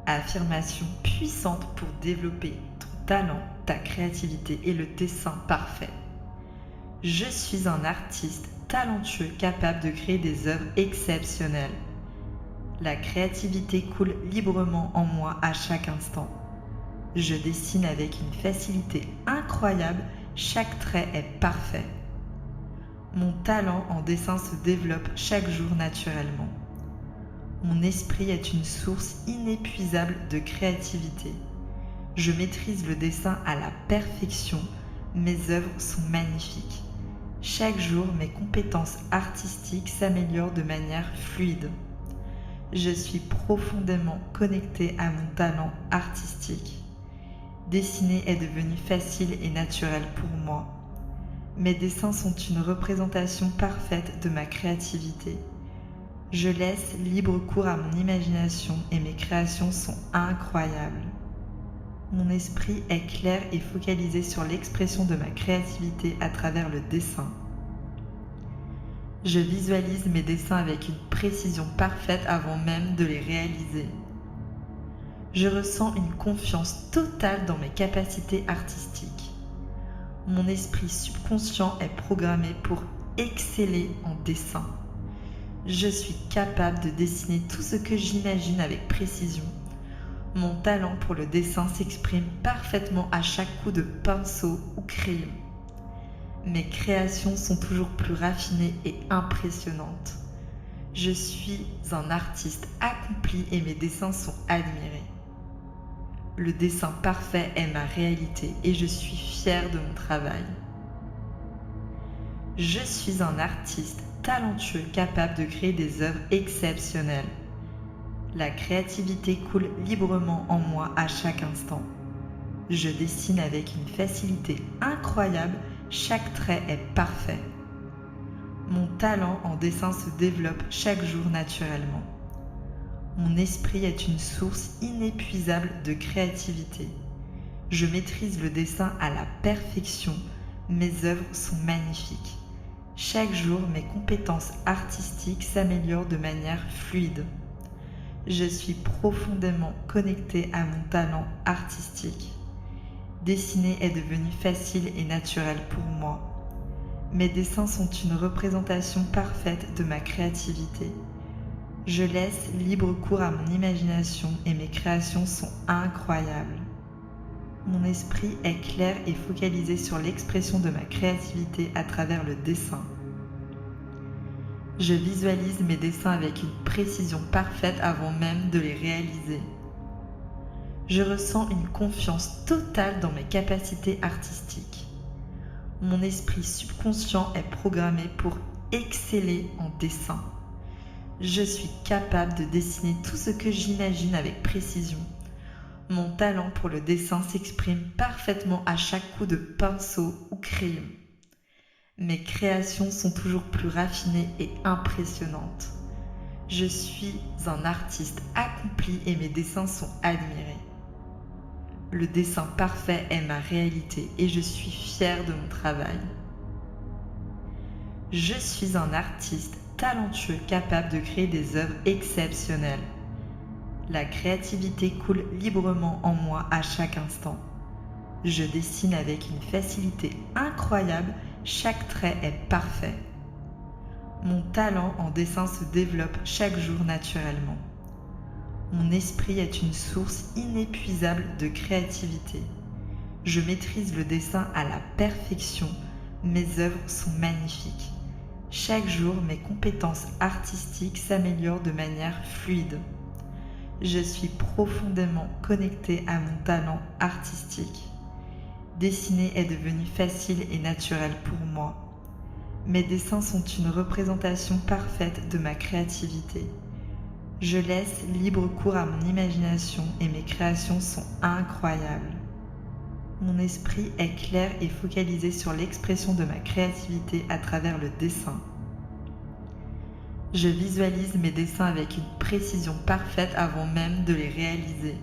Affirmation puissante pour développer ton talent, ta créativité et le dessin parfait. Je suis un artiste talentueux capable de créer des œuvres exceptionnelles. La créativité coule librement en moi à chaque instant. Je dessine avec une facilité incroyable, chaque trait est parfait. Mon talent en dessin se développe chaque jour naturellement. Mon esprit est une source inépuisable de créativité. Je maîtrise le dessin à la perfection, mes œuvres sont magnifiques. Chaque jour, mes compétences artistiques s'améliorent de manière fluide. Je suis profondément connectée à mon talent artistique. Dessiner est devenu facile et naturel pour moi. Mes dessins sont une représentation parfaite de ma créativité. Je laisse libre cours à mon imagination et mes créations sont incroyables. Mon esprit est clair et focalisé sur l'expression de ma créativité à travers le dessin. Je visualise mes dessins avec une précision parfaite avant même de les réaliser. Je ressens une confiance totale dans mes capacités artistiques. Mon esprit subconscient est programmé pour exceller en dessin. Je suis capable de dessiner tout ce que j'imagine avec précision. Mon talent pour le dessin s'exprime parfaitement à chaque coup de pinceau ou crayon. Mes créations sont toujours plus raffinées et impressionnantes. Je suis un artiste accompli et mes dessins sont admirés. Le dessin parfait est ma réalité et je suis fière de mon travail. Je suis un artiste talentueux capable de créer des œuvres exceptionnelles. La créativité coule librement en moi à chaque instant. Je dessine avec une facilité incroyable, chaque trait est parfait. Mon talent en dessin se développe chaque jour naturellement. Mon esprit est une source inépuisable de créativité. Je maîtrise le dessin à la perfection, mes œuvres sont magnifiques. Chaque jour, mes compétences artistiques s'améliorent de manière fluide. Je suis profondément connectée à mon talent artistique. Dessiner est devenu facile et naturel pour moi. Mes dessins sont une représentation parfaite de ma créativité. Je laisse libre cours à mon imagination et mes créations sont incroyables. Mon esprit est clair et focalisé sur l'expression de ma créativité à travers le dessin. Je visualise mes dessins avec une précision parfaite avant même de les réaliser. Je ressens une confiance totale dans mes capacités artistiques. Mon esprit subconscient est programmé pour exceller en dessin. Je suis capable de dessiner tout ce que j'imagine avec précision. Mon talent pour le dessin s'exprime parfaitement à chaque coup de pinceau ou crayon. Mes créations sont toujours plus raffinées et impressionnantes. Je suis un artiste accompli et mes dessins sont admirés. Le dessin parfait est ma réalité et je suis fière de mon travail. Je suis un artiste talentueux capable de créer des œuvres exceptionnelles. La créativité coule librement en moi à chaque instant. Je dessine avec une facilité incroyable, chaque trait est parfait. Mon talent en dessin se développe chaque jour naturellement. Mon esprit est une source inépuisable de créativité. Je maîtrise le dessin à la perfection, mes œuvres sont magnifiques. Chaque jour, mes compétences artistiques s'améliorent de manière fluide. Je suis profondément connectée à mon talent artistique. Dessiner est devenu facile et naturel pour moi. Mes dessins sont une représentation parfaite de ma créativité. Je laisse libre cours à mon imagination et mes créations sont incroyables. Mon esprit est clair et focalisé sur l'expression de ma créativité à travers le dessin. Je visualise mes dessins avec une précision parfaite avant même de les réaliser.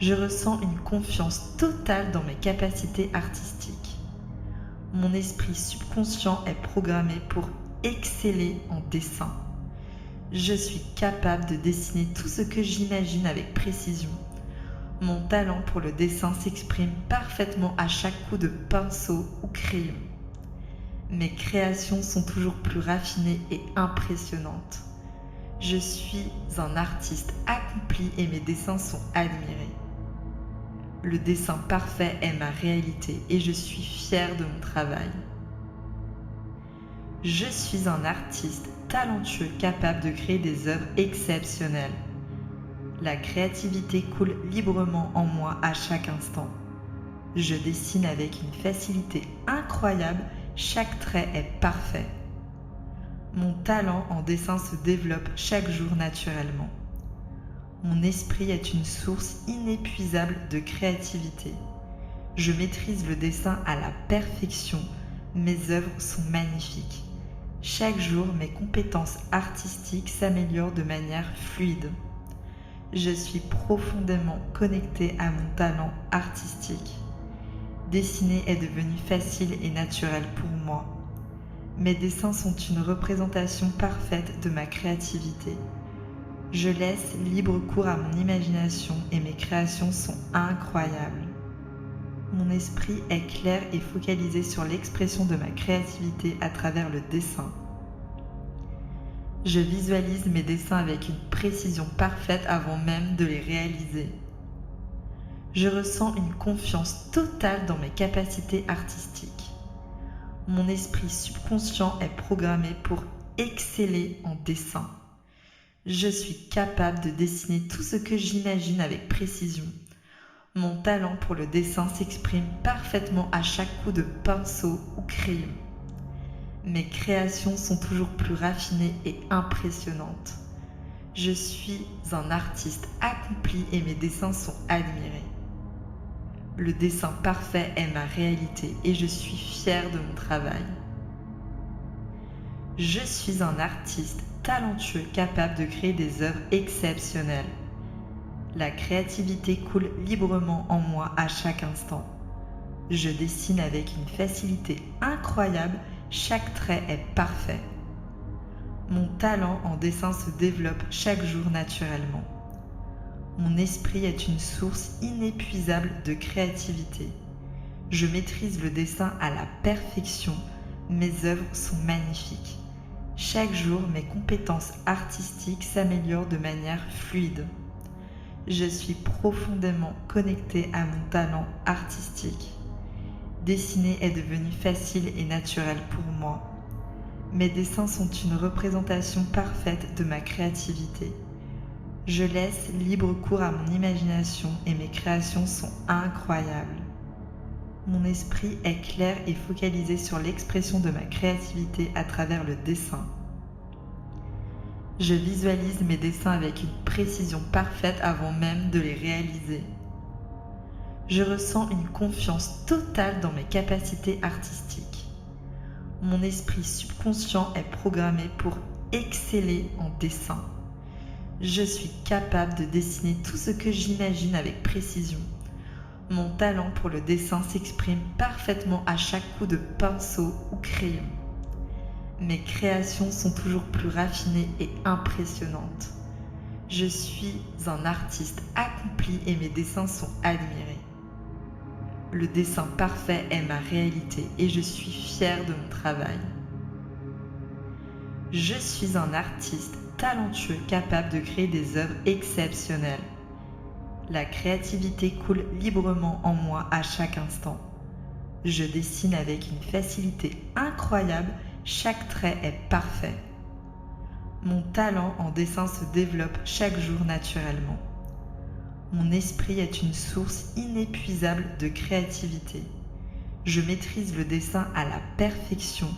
Je ressens une confiance totale dans mes capacités artistiques. Mon esprit subconscient est programmé pour exceller en dessin. Je suis capable de dessiner tout ce que j'imagine avec précision. Mon talent pour le dessin s'exprime parfaitement à chaque coup de pinceau ou crayon. Mes créations sont toujours plus raffinées et impressionnantes. Je suis un artiste accompli et mes dessins sont admirés. Le dessin parfait est ma réalité et je suis fière de mon travail. Je suis un artiste talentueux capable de créer des œuvres exceptionnelles. La créativité coule librement en moi à chaque instant. Je dessine avec une facilité incroyable, chaque trait est parfait. Mon talent en dessin se développe chaque jour naturellement. Mon esprit est une source inépuisable de créativité. Je maîtrise le dessin à la perfection. Mes œuvres sont magnifiques. Chaque jour, mes compétences artistiques s'améliorent de manière fluide. Je suis profondément connectée à mon talent artistique. Dessiner est devenu facile et naturel pour moi. Mes dessins sont une représentation parfaite de ma créativité. Je laisse libre cours à mon imagination et mes créations sont incroyables. Mon esprit est clair et focalisé sur l'expression de ma créativité à travers le dessin. Je visualise mes dessins avec une précision parfaite avant même de les réaliser. Je ressens une confiance totale dans mes capacités artistiques. Mon esprit subconscient est programmé pour exceller en dessin. Je suis capable de dessiner tout ce que j'imagine avec précision. Mon talent pour le dessin s'exprime parfaitement à chaque coup de pinceau ou crayon. Mes créations sont toujours plus raffinées et impressionnantes. Je suis un artiste accompli et mes dessins sont admirés. Le dessin parfait est ma réalité et je suis fière de mon travail. Je suis un artiste talentueux capable de créer des œuvres exceptionnelles. La créativité coule librement en moi à chaque instant. Je dessine avec une facilité incroyable, chaque trait est parfait. Mon talent en dessin se développe chaque jour naturellement. Mon esprit est une source inépuisable de créativité. Je maîtrise le dessin à la perfection. Mes œuvres sont magnifiques. Chaque jour, mes compétences artistiques s'améliorent de manière fluide. Je suis profondément connectée à mon talent artistique. Dessiner est devenu facile et naturel pour moi. Mes dessins sont une représentation parfaite de ma créativité. Je laisse libre cours à mon imagination et mes créations sont incroyables. Mon esprit est clair et focalisé sur l'expression de ma créativité à travers le dessin. Je visualise mes dessins avec une précision parfaite avant même de les réaliser. Je ressens une confiance totale dans mes capacités artistiques. Mon esprit subconscient est programmé pour exceller en dessin. Je suis capable de dessiner tout ce que j'imagine avec précision. Mon talent pour le dessin s'exprime parfaitement à chaque coup de pinceau ou crayon. Mes créations sont toujours plus raffinées et impressionnantes. Je suis un artiste accompli et mes dessins sont admirés. Le dessin parfait est ma réalité et je suis fière de mon travail. Je suis un artiste talentueux capable de créer des œuvres exceptionnelles. La créativité coule librement en moi à chaque instant. Je dessine avec une facilité incroyable, chaque trait est parfait. Mon talent en dessin se développe chaque jour naturellement. Mon esprit est une source inépuisable de créativité. Je maîtrise le dessin à la perfection.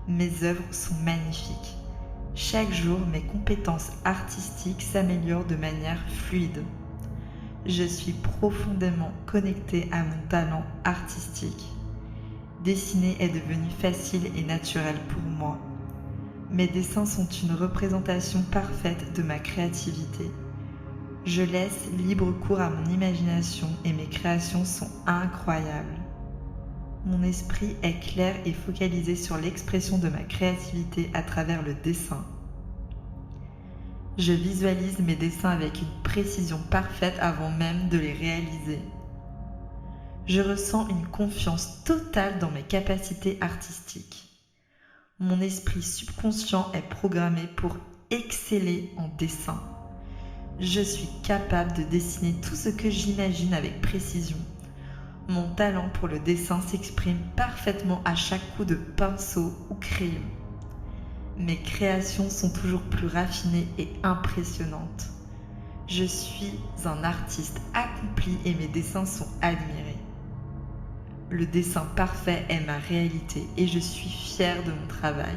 Mes œuvres sont magnifiques. Chaque jour, mes compétences artistiques s'améliorent de manière fluide. Je suis profondément connectée à mon talent artistique. Dessiner est devenu facile et naturel pour moi. Mes dessins sont une représentation parfaite de ma créativité. Je laisse libre cours à mon imagination et mes créations sont incroyables. Mon esprit est clair et focalisé sur l'expression de ma créativité à travers le dessin. Je visualise mes dessins avec une précision parfaite avant même de les réaliser. Je ressens une confiance totale dans mes capacités artistiques. Mon esprit subconscient est programmé pour exceller en dessin. Je suis capable de dessiner tout ce que j'imagine avec précision. Mon talent pour le dessin s'exprime parfaitement à chaque coup de pinceau ou crayon. Mes créations sont toujours plus raffinées et impressionnantes. Je suis un artiste accompli et mes dessins sont admirés. Le dessin parfait est ma réalité et je suis fière de mon travail.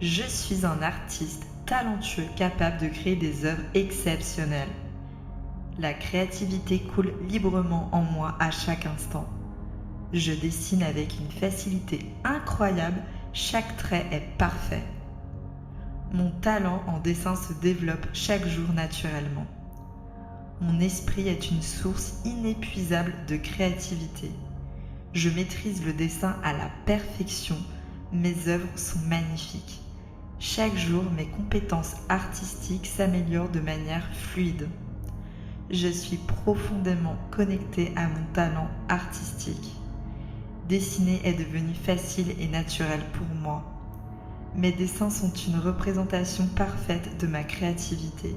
Je suis un artiste talentueux capable de créer des œuvres exceptionnelles. La créativité coule librement en moi à chaque instant. Je dessine avec une facilité incroyable, chaque trait est parfait. Mon talent en dessin se développe chaque jour naturellement. Mon esprit est une source inépuisable de créativité. Je maîtrise le dessin à la perfection, mes œuvres sont magnifiques. Chaque jour, mes compétences artistiques s'améliorent de manière fluide. Je suis profondément connectée à mon talent artistique. Dessiner est devenu facile et naturel pour moi. Mes dessins sont une représentation parfaite de ma créativité.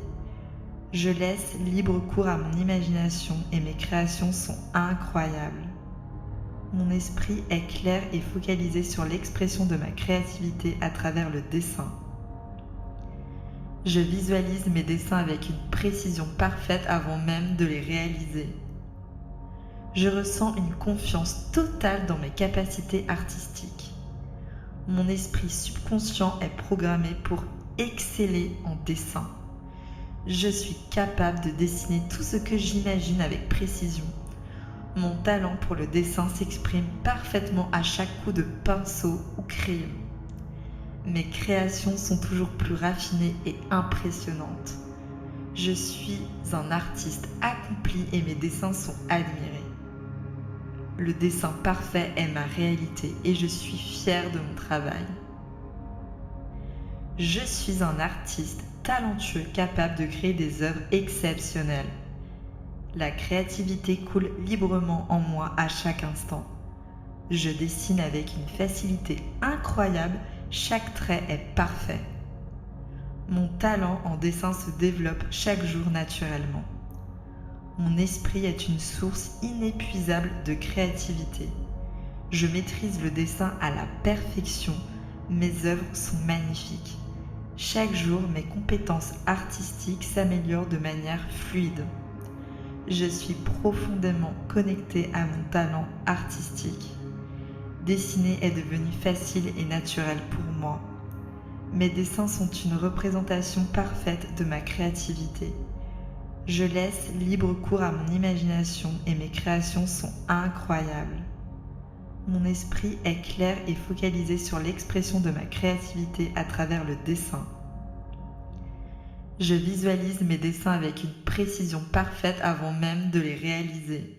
Je laisse libre cours à mon imagination et mes créations sont incroyables. Mon esprit est clair et focalisé sur l'expression de ma créativité à travers le dessin. Je visualise mes dessins avec une précision parfaite avant même de les réaliser. Je ressens une confiance totale dans mes capacités artistiques. Mon esprit subconscient est programmé pour exceller en dessin. Je suis capable de dessiner tout ce que j'imagine avec précision. Mon talent pour le dessin s'exprime parfaitement à chaque coup de pinceau ou crayon. Mes créations sont toujours plus raffinées et impressionnantes. Je suis un artiste accompli et mes dessins sont admirés. Le dessin parfait est ma réalité et je suis fière de mon travail. Je suis un artiste talentueux capable de créer des œuvres exceptionnelles. La créativité coule librement en moi à chaque instant. Je dessine avec une facilité incroyable, chaque trait est parfait. Mon talent en dessin se développe chaque jour naturellement. Mon esprit est une source inépuisable de créativité. Je maîtrise le dessin à la perfection, mes œuvres sont magnifiques. Chaque jour, mes compétences artistiques s'améliorent de manière fluide. Je suis profondément connectée à mon talent artistique. Dessiner est devenu facile et naturel pour moi. Mes dessins sont une représentation parfaite de ma créativité. Je laisse libre cours à mon imagination et mes créations sont incroyables. Mon esprit est clair et focalisé sur l'expression de ma créativité à travers le dessin. Je visualise mes dessins avec une précision parfaite avant même de les réaliser.